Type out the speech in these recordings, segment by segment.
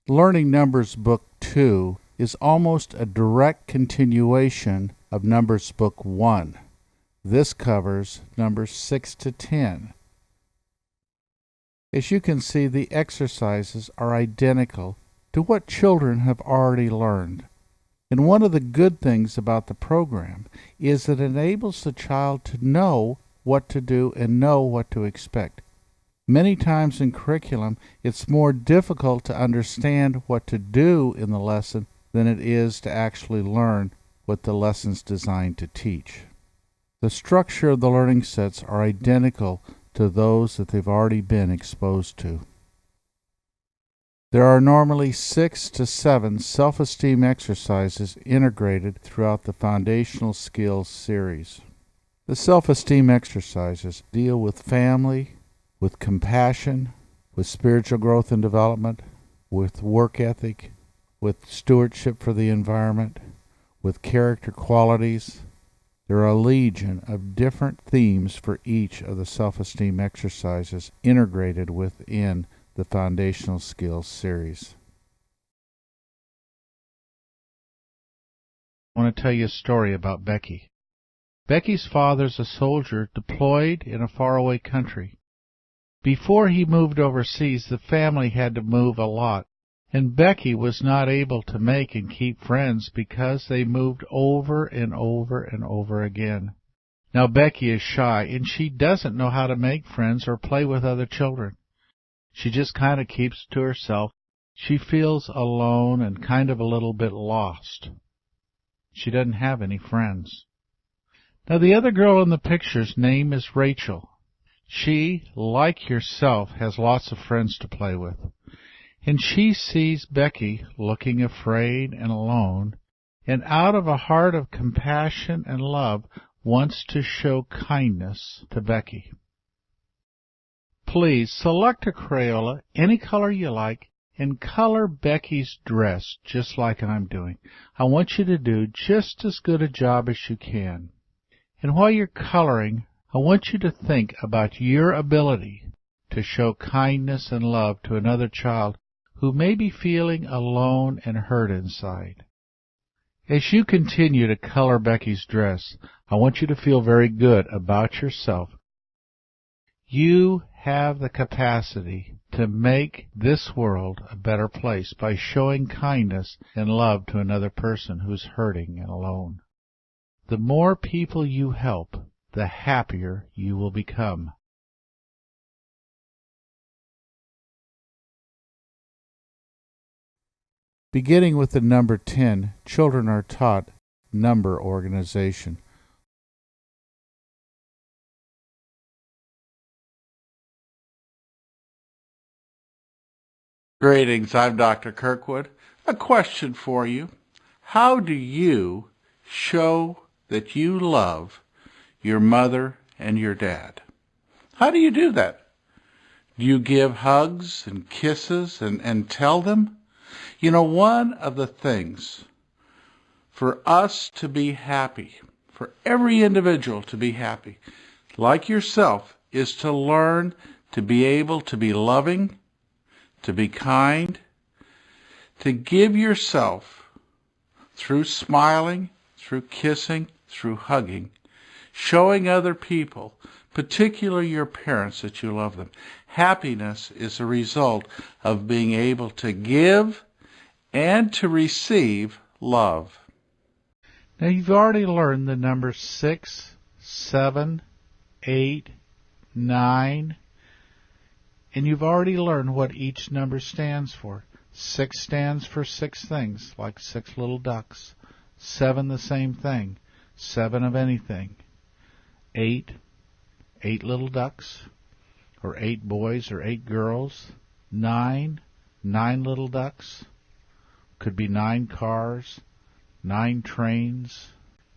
Learning Numbers Book 2 is almost a direct continuation of Numbers Book 1. This covers numbers 6 to 10. As you can see, the exercises are identical to what children have already learned. And one of the good things about the program is that it enables the child to know what to do and know what to expect. Many times in curriculum, it's more difficult to understand what to do in the lesson than it is to actually learn what the lesson's designed to teach. The structure of the learning sets are identical to those that they've already been exposed to. There are normally 6 to 7 self-esteem exercises integrated throughout the Foundational Skills series. The self-esteem exercises deal with family, with compassion, with spiritual growth and development, with work ethic, with stewardship for the environment, with character qualities. There are a legion of different themes for each of the self-esteem exercises integrated within the Foundational Skills series. I want to tell you a story about Becky. Becky's father's a soldier deployed in a faraway country. Before he moved overseas, the family had to move a lot, and Becky was not able to make and keep friends because they moved over and over and over again. Now Becky is shy, and she doesn't know how to make friends or play with other children. She just kind of keeps to herself. She feels alone and kind of a little bit lost. She doesn't have any friends. Now the other girl in the picture's name is Rachel. She, like yourself, has lots of friends to play with. And she sees Becky looking afraid and alone, and out of a heart of compassion and love wants to show kindness to Becky. Please select a Crayola, any color you like, and color Becky's dress just like I'm doing. I want you to do just as good a job as you can. And while you're coloring, I want you to think about your ability to show kindness and love to another child who may be feeling alone and hurt inside. As you continue to color Becky's dress, I want you to feel very good about yourself. You have the capacity to make this world a better place by showing kindness and love to another person who's hurting and alone. The more people you help, the happier you will become. Beginning with the number 10, children are taught number organization. Greetings, I'm Dr. Kirkwood. A question for you. How do you show that you love your mother and your dad? How do you do that? Do you give hugs and kisses and tell them? You know, one of the things for us to be happy, for every individual to be happy, like yourself, is to learn to be able to be loving, to be kind, to give yourself through smiling, through kissing, through hugging, showing other people, particularly your parents, that you love them. Happiness is a result of being able to give and to receive love. Now you've already learned the numbers 6, 7, 8, 9, and you've already learned what each number stands for. 6 stands for 6 things, like 6 little ducks. 7, the same thing, 7 of anything. 8, 8 little ducks, or 8 boys or 8 girls. 9, 9 little ducks. Could be 9 cars, 9 trains,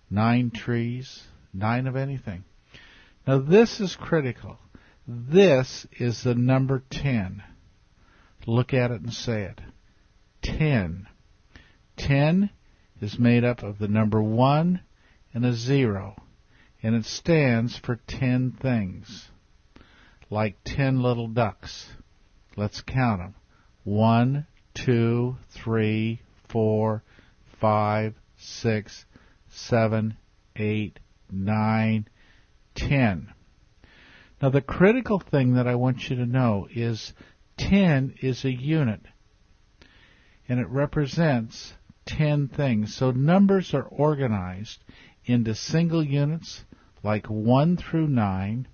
9 trees, 9 of anything. Now this is critical. This is the number 10. Look at it and say it. 10. 10 is made up of the number 1 and a 0, and it stands for 10 things, like 10 little ducks. Let's count them. 1, 2, 3, 4, 5, 6, 7, 8, 9, 10. Now the critical thing that I want you to know is 10 is a unit, and it represents 10 things. So numbers are organized into single units like 1 through 9,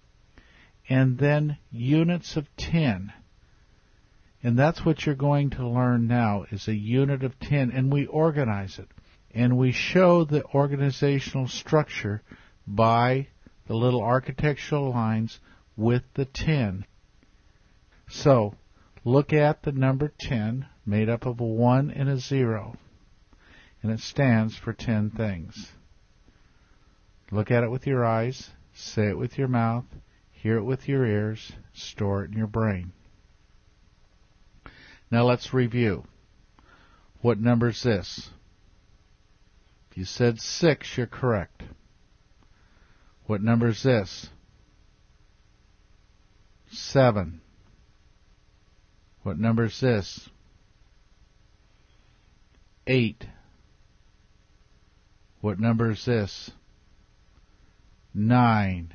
and then units of 10. And that's what you're going to learn now, is a unit of 10, and we organize it. And we show the organizational structure by the little architectural lines with the 10. So, look at the number 10, made up of a 1 and a 0, and it stands for 10 things. Look at it with your eyes, say it with your mouth, hear it with your ears, store it in your brain. Now let's review. What number is this? If you said 6, you're correct. What number is this? 7. What number is this? 8. What number is this? 9.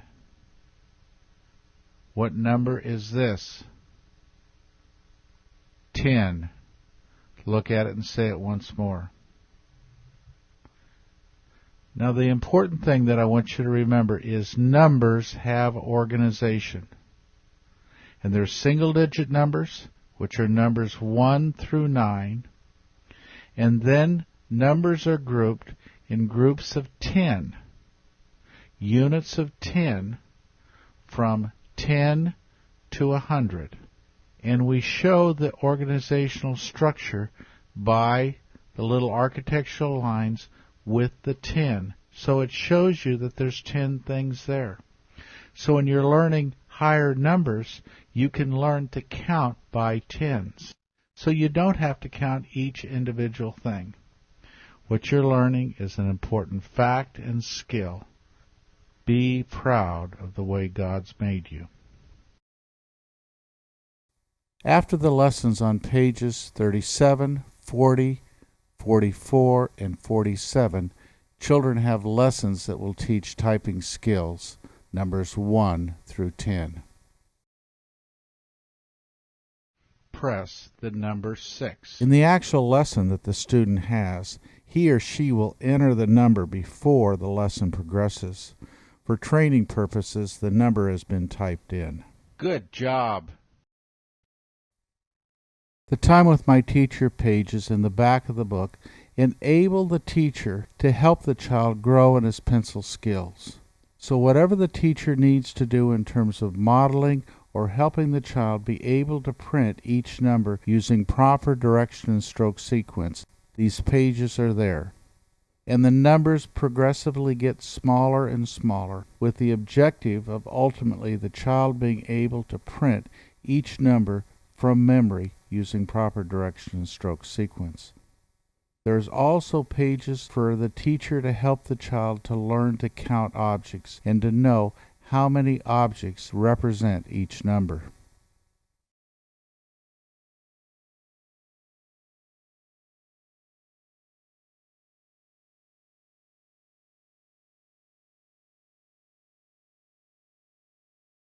What number is this? 10. Look at it and say it once more. Now the important thing that I want you to remember is numbers have organization. And there's single-digit numbers, which are numbers 1 through 9. And then numbers are grouped in groups of 10, units of 10, from 10 to 100. And we show the organizational structure by the little architectural lines with the 10. So it shows you that there's 10 things there. So when you're learning higher numbers, you can learn to count by tens. So you don't have to count each individual thing. What you're learning is an important fact and skill. Be proud of the way God's made you. After the lessons on pages 37, 40, 44, and 47, children have lessons that will teach typing skills, numbers 1 through 10. Press the number 6. In the actual lesson that the student has, he or she will enter the number before the lesson progresses. For training purposes, the number has been typed in. Good job! The Time with My Teacher pages in the back of the book enable the teacher to help the child grow in his pencil skills. So whatever the teacher needs to do in terms of modeling or helping the child be able to print each number using proper direction and stroke sequence, these pages are there. And the numbers progressively get smaller and smaller, with the objective of ultimately the child being able to print each number from memory using proper direction and stroke sequence. There's also pages for the teacher to help the child to learn to count objects and to know how many objects represent each number.